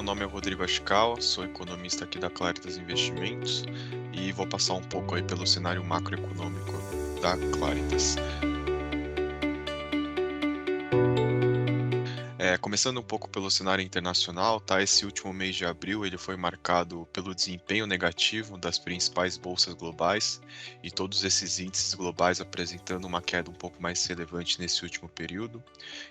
meu nome é Rodrigo Ashikawa, sou economista aqui da Claritas Investimentos e vou passar um pouco aí pelo cenário macroeconômico da Claritas. Começando um pouco pelo cenário internacional, tá? Esse último mês de abril ele foi marcado pelo desempenho negativo das principais bolsas globais e todos esses índices globais apresentando uma queda um pouco mais relevante nesse último período.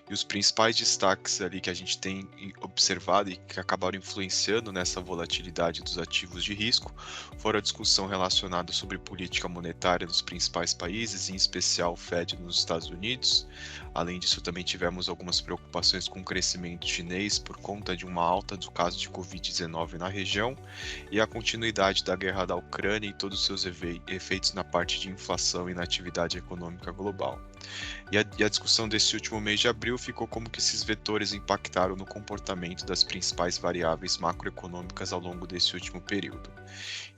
E os principais destaques ali que a gente tem observado e que acabaram influenciando nessa volatilidade dos ativos de risco foram a discussão relacionada sobre política monetária nos principais países, em especial o Fed nos Estados Unidos. Além disso, também tivemos algumas preocupações com o crescimento chinês por conta de uma alta do caso de Covid-19 na região e a continuidade da guerra da Ucrânia e todos os seus efeitos na parte de inflação e na atividade econômica global. E a discussão desse último mês de abril ficou como que esses vetores impactaram no comportamento das principais variáveis macroeconômicas ao longo desse último período.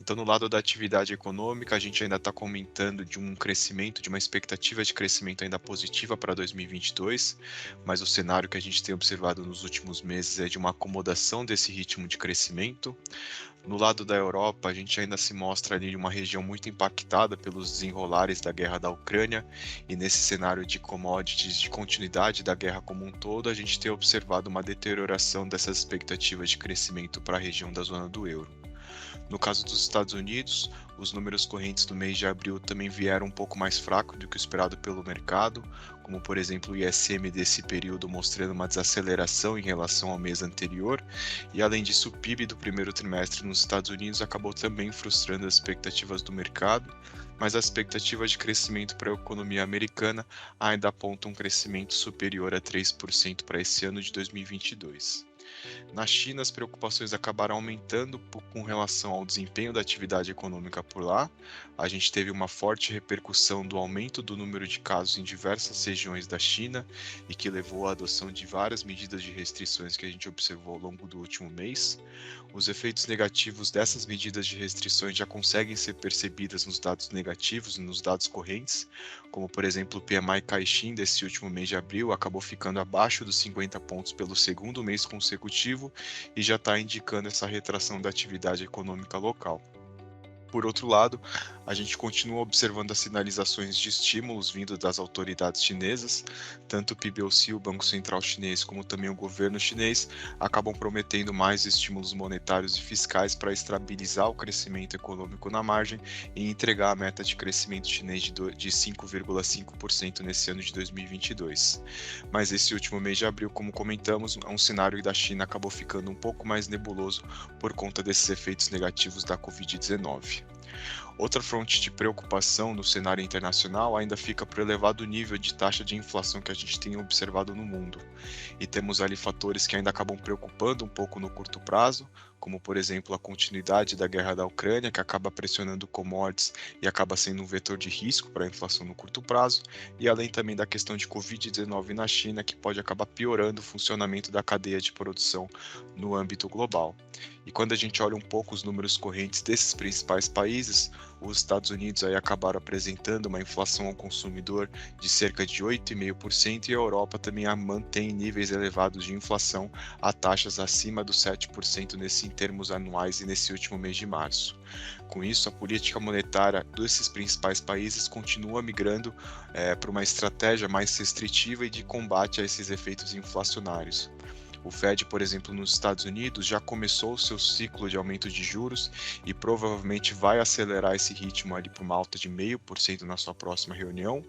Então, no lado da atividade econômica, a gente ainda está comentando de um crescimento, de uma expectativa de crescimento ainda positiva para 2022, mas o cenário que a gente tem observado nos últimos meses é de uma acomodação desse ritmo de crescimento. No lado da Europa, a gente ainda se mostra ali uma região muito impactada pelos desenrolares da guerra da Ucrânia, e nesse cenário de commodities, de continuidade da guerra como um todo, a gente tem observado uma deterioração dessas expectativas de crescimento para a região da zona do euro. No caso dos Estados Unidos, os números correntes do mês de abril também vieram um pouco mais fracos do que o esperado pelo mercado, como por exemplo o ISM desse período mostrando uma desaceleração em relação ao mês anterior, e além disso o PIB do primeiro trimestre nos Estados Unidos acabou também frustrando as expectativas do mercado, mas as expectativas de crescimento para a economia americana ainda apontam um crescimento superior a 3% para esse ano de 2022. Na China, as preocupações acabaram aumentando com relação ao desempenho da atividade econômica por lá. A gente teve uma forte repercussão do aumento do número de casos em diversas regiões da China e que levou à adoção de várias medidas de restrições que a gente observou ao longo do último mês. Os efeitos negativos dessas medidas de restrições já conseguem ser percebidas nos dados negativos, nos dados correntes, como por exemplo o PMI Caixin desse último mês de abril acabou ficando abaixo dos 50 pontos pelo segundo mês consecutivo e já está indicando essa retração da atividade econômica local. Por outro lado, a gente continua observando as sinalizações de estímulos vindo das autoridades chinesas, tanto o PBOC, o Banco Central Chinês, como também o governo chinês, acabam prometendo mais estímulos monetários e fiscais para estabilizar o crescimento econômico na margem e entregar a meta de crescimento chinês de 5,5% nesse ano de 2022. Mas esse último mês de abril, como comentamos, um cenário da China acabou ficando um pouco mais nebuloso por conta desses efeitos negativos da Covid-19. Outra fronte de preocupação no cenário internacional ainda fica para o elevado nível de taxa de inflação que a gente tem observado no mundo. E temos ali fatores que ainda acabam preocupando um pouco no curto prazo, como por exemplo a continuidade da guerra da Ucrânia, que acaba pressionando commodities e acaba sendo um vetor de risco para a inflação no curto prazo, e além também da questão de Covid-19 na China, que pode acabar piorando o funcionamento da cadeia de produção no âmbito global. E quando a gente olha um pouco os números correntes desses principais países, os Estados Unidos aí acabaram apresentando uma inflação ao consumidor de cerca de 8,5% e a Europa também mantém níveis elevados de inflação a taxas acima dos 7% em termos anuais e nesse último mês de março. Com isso, a política monetária desses principais países continua migrando para uma estratégia mais restritiva e de combate a esses efeitos inflacionários. O Fed, por exemplo, nos Estados Unidos, já começou o seu ciclo de aumento de juros e provavelmente vai acelerar esse ritmo ali para uma alta de 0,5% na sua próxima reunião.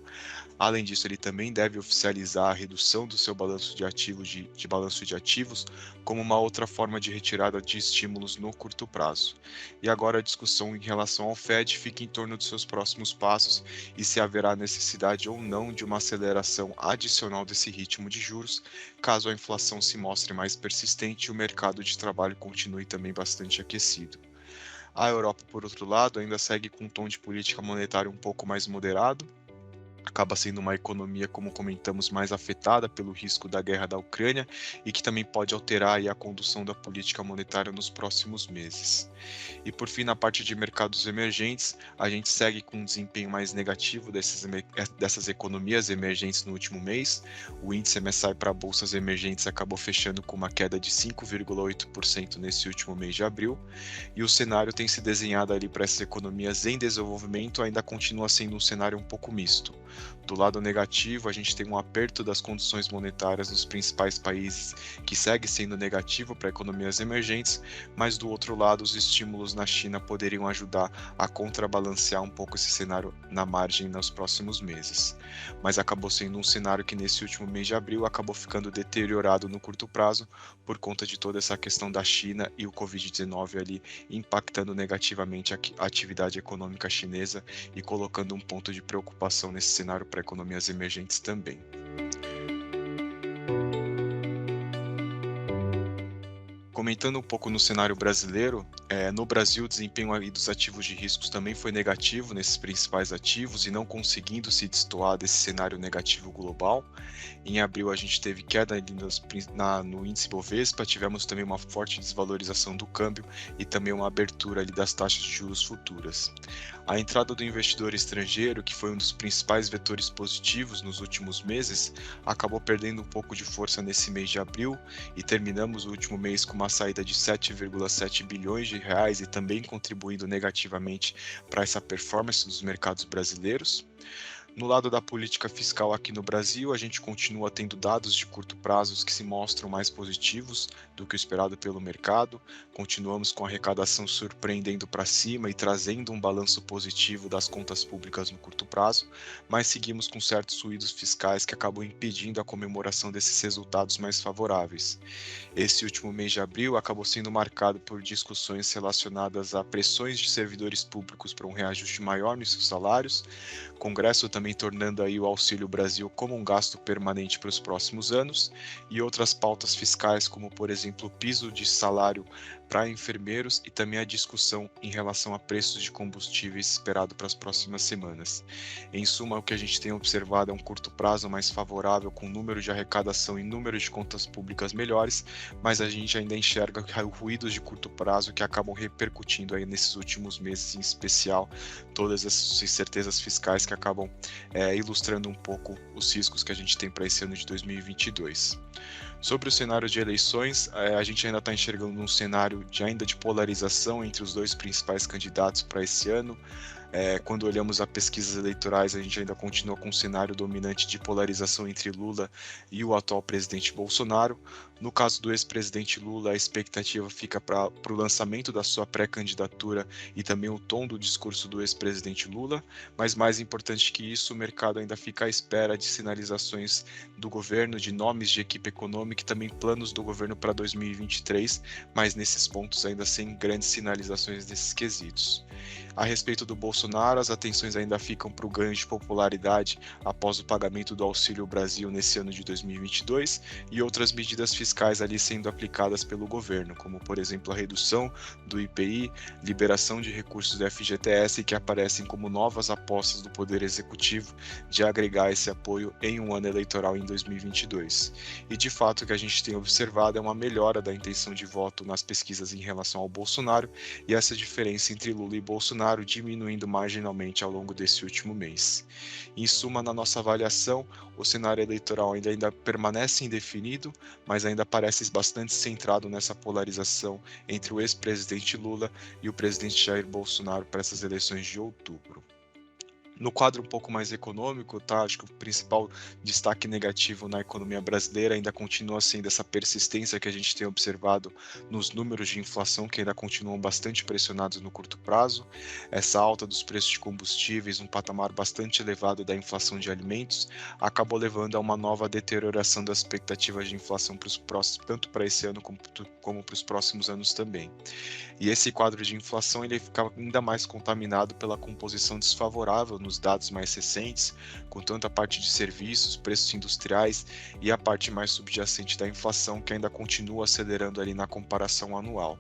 Além disso, ele também deve oficializar a redução do seu balanço de ativos, de balanço de ativos como uma outra forma de retirada de estímulos no curto prazo. E agora a discussão em relação ao Fed fica em torno dos seus próximos passos e se haverá necessidade ou não de uma aceleração adicional desse ritmo de juros, caso a inflação se mostre mais persistente e o mercado de trabalho continue também bastante aquecido. A Europa, por outro lado, ainda segue com um tom de política monetária um pouco mais moderado, acaba sendo uma economia, como comentamos, mais afetada pelo risco da guerra da Ucrânia e que também pode alterar aí a condução da política monetária nos próximos meses. E por fim, na parte de mercados emergentes, a gente segue com um desempenho mais negativo dessas economias emergentes no último mês. O índice MSCI para bolsas emergentes acabou fechando com uma queda de 5,8% nesse último mês de abril, e o cenário tem se desenhado ali para essas economias em desenvolvimento, ainda continua sendo um cenário um pouco misto. Do lado negativo, a gente tem um aperto das condições monetárias nos principais países, que segue sendo negativo para economias emergentes, mas do outro lado, os estímulos na China poderiam ajudar a contrabalancear um pouco esse cenário na margem nos próximos meses. Mas acabou sendo um cenário que nesse último mês de abril acabou ficando deteriorado no curto prazo por conta de toda essa questão da China e o Covid-19 ali impactando negativamente a atividade econômica chinesa e colocando um ponto de preocupação nesse cenário para economias emergentes também. Comentando um pouco no cenário brasileiro, no Brasil o desempenho aí dos ativos de riscos também foi negativo nesses principais ativos e não conseguindo se destoar desse cenário negativo global. Em abril a gente teve queda ali no índice Bovespa, tivemos também uma forte desvalorização do câmbio e também uma abertura ali das taxas de juros futuras. A entrada do investidor estrangeiro, que foi um dos principais vetores positivos nos últimos meses, acabou perdendo um pouco de força nesse mês de abril e terminamos o último mês com uma saída de 7,7 bilhões de reais e também contribuindo negativamente para essa performance dos mercados brasileiros. No lado da política fiscal aqui no Brasil, a gente continua tendo dados de curto prazo que se mostram mais positivos do que o esperado pelo mercado. Continuamos com a arrecadação surpreendendo para cima e trazendo um balanço positivo das contas públicas no curto prazo, mas seguimos com certos ruídos fiscais que acabam impedindo a comemoração desses resultados mais favoráveis. Esse último mês de abril acabou sendo marcado por discussões relacionadas a pressões de servidores públicos para um reajuste maior nos seus salários, Congresso também tornando aí o Auxílio Brasil como um gasto permanente para os próximos anos, e outras pautas fiscais, como por exemplo o piso de salário para enfermeiros e também a discussão em relação a preços de combustíveis esperado para as próximas semanas. Em suma, o que a gente tem observado é um curto prazo mais favorável, com número de arrecadação e número de contas públicas melhores, mas a gente ainda enxerga ruídos de curto prazo que acabam repercutindo aí nesses últimos meses, em especial todas essas incertezas fiscais que acabam ilustrando um pouco os riscos que a gente tem para esse ano de 2022. Sobre o cenário de eleições, a gente ainda está enxergando um cenário ainda de polarização entre os dois principais candidatos para esse ano. Quando olhamos a pesquisas eleitorais, a gente ainda continua com um cenário dominante de polarização entre Lula e o atual presidente Bolsonaro. No caso do ex-presidente Lula, a expectativa fica para o lançamento da sua pré-candidatura e também o tom do discurso do ex-presidente Lula, mas mais importante que isso, o mercado ainda fica à espera de sinalizações do governo, de nomes de equipe econômica e também planos do governo para 2023, mas nesses pontos ainda sem grandes sinalizações desses quesitos. A respeito do Bolsonaro, as atenções ainda ficam para o ganho de popularidade após o pagamento do Auxílio Brasil nesse ano de 2022 e outras medidas fiscais ali sendo aplicadas pelo governo, como por exemplo a redução do IPI, liberação de recursos do FGTS, que aparecem como novas apostas do Poder Executivo de agregar esse apoio em um ano eleitoral em 2022. E de fato o que a gente tem observado é uma melhora da intenção de voto nas pesquisas em relação ao Bolsonaro, e essa diferença entre Lula e Bolsonaro diminuindo marginalmente ao longo desse último mês. Em suma, na nossa avaliação, o cenário eleitoral ainda permanece indefinido, mas ainda parece bastante centrado nessa polarização entre o ex-presidente Lula e o presidente Jair Bolsonaro para essas eleições de outubro. No quadro um pouco mais econômico, tá? Acho que o principal destaque negativo na economia brasileira ainda continua sendo essa persistência que a gente tem observado nos números de inflação, que ainda continuam bastante pressionados no curto prazo, essa alta dos preços de combustíveis, um patamar bastante elevado da inflação de alimentos, acabou levando a uma nova deterioração das expectativas de inflação para os próximos, tanto para esse ano como para os próximos anos também. E esse quadro de inflação ele fica ainda mais contaminado pela composição desfavorável nos dados mais recentes, com tanto a parte de serviços, preços industriais e a parte mais subjacente da inflação, que ainda continua acelerando ali na comparação anual.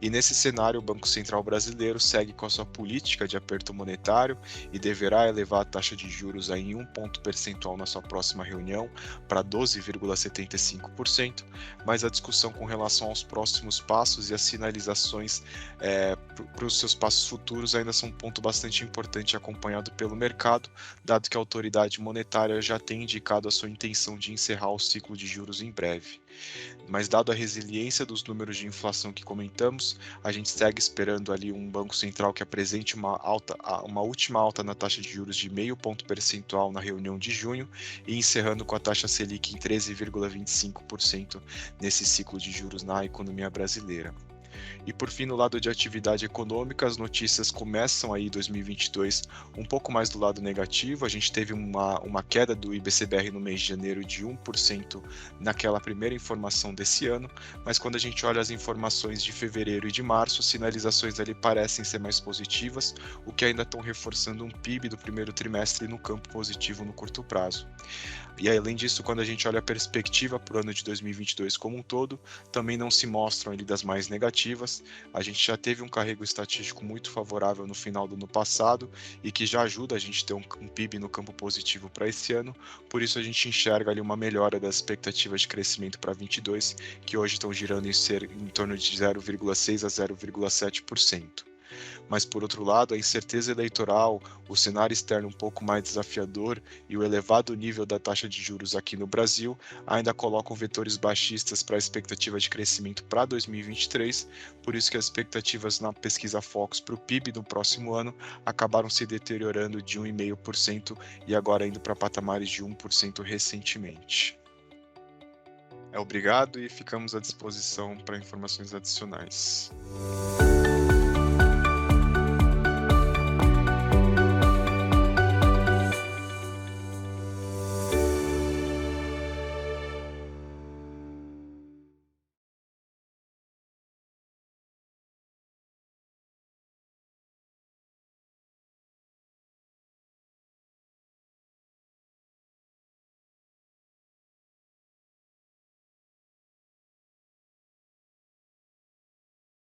E nesse cenário, o Banco Central brasileiro segue com a sua política de aperto monetário e deverá elevar a taxa de juros aí em 1 ponto percentual na sua próxima reunião para 12,75%, mas a discussão com relação aos próximos passos e as sinalizações para os seus passos futuros ainda são um ponto bastante importante acompanhado pelo mercado, dado que a autoridade monetária já tem indicado a sua intenção de encerrar o ciclo de juros em breve. Mas dado a resiliência dos números de inflação que comentamos, a gente segue esperando ali um Banco Central que apresente uma última alta na taxa de juros de 0,5 ponto percentual na reunião de junho e encerrando com a taxa Selic em 13,25% nesse ciclo de juros na economia brasileira. E por fim, no lado de atividade econômica, as notícias começam aí 2022 um pouco mais do lado negativo. A gente teve uma queda do IBCBR no mês de janeiro de 1% naquela primeira informação desse ano, mas quando a gente olha as informações de fevereiro e de março, as sinalizações ali parecem ser mais positivas, o que ainda estão reforçando um PIB do primeiro trimestre no campo positivo no curto prazo. E além disso, quando a gente olha a perspectiva para o ano de 2022 como um todo, também não se mostram ali das mais negativas. A gente já teve um carrego estatístico muito favorável no final do ano passado e que já ajuda a gente a ter um PIB no campo positivo para esse ano. Por isso a gente enxerga ali uma melhora das expectativas de crescimento para 22, que hoje estão girando em torno de 0,6 a 0,7%. Mas, por outro lado, a incerteza eleitoral, o cenário externo um pouco mais desafiador e o elevado nível da taxa de juros aqui no Brasil ainda colocam vetores baixistas para a expectativa de crescimento para 2023, por isso que as expectativas na pesquisa Focus para o PIB no próximo ano acabaram se deteriorando de 1,5% e agora indo para patamares de 1% recentemente. Obrigado e ficamos à disposição para informações adicionais.